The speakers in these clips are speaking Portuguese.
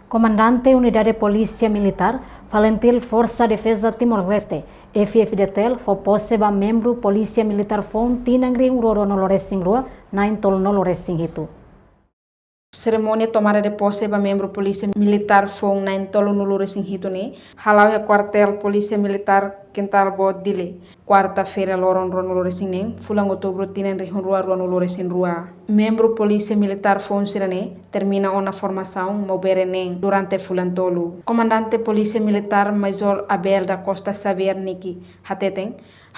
Comandante Unidade Polícia Militar, Valentil Força Defesa Timor-Leste, FFDTL, foi posseba membro Polícia Militar Fon Tinangri Uroro Noloresing Rua, Naintol Noloresing itu. Cerimônia tomada de posse para membro Polícia Militar Fon Naintol Noloresing itu ne, halau ya quartel Polícia Militar Quintal Bot Dile, quarta-feira loron Noloresing ne, fulang outubro Tinangri Rua Noloresing Rua. Membro Polícia Militar Fon Sirane termina uma formação moberenen durante fulantolo. Comandante Polícia Militar Major Abel da Costa Xavier Niki Hateten,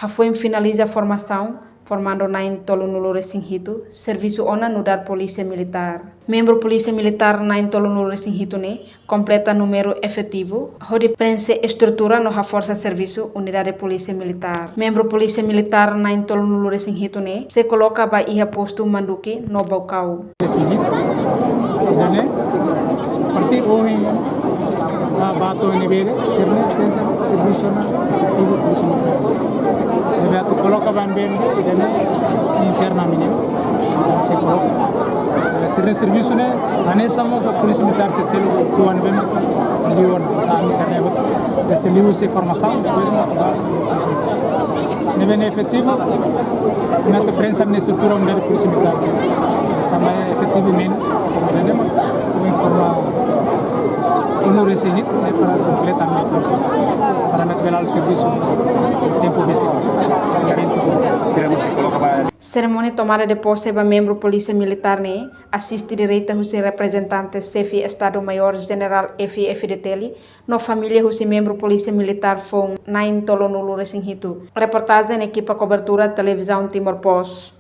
foi finaliza a formação formando nain tolo Noloresing itu, serviço ona no dar Polícia Militar. Membro Polícia Militar nain tolo Noloresing itu ne, completa número efetivo, onde prensa estrutura no força serviço Unidade Polícia Militar. Membro Polícia Militar nain tolo Noloresing itu ne, se coloca ba ia posto manduki no Baucau. Partir hoje bato nível serviço na efetivo Polícia Militar. Deve tu coloca bem internamente se coloca se serviço né anexamos a Polícia Militar se selo tuan bem lion sabe se leva este livro se formação depois na Polícia Militar deve efetivo na prensa na estrutura da Polícia Militar também efetivo menos como informar Noloresing itu para completar a força para nivelar o serviço em tempo básico. Cerimônia tomada de posse para membro Polícia Militar ne, assiste direita os representantes chefe Estado-Maior General FFDTL, no família os membro Polícia Militar Fon nain tolo Noloresing itu. Reportagem equipa cobertura televisão Timor Post.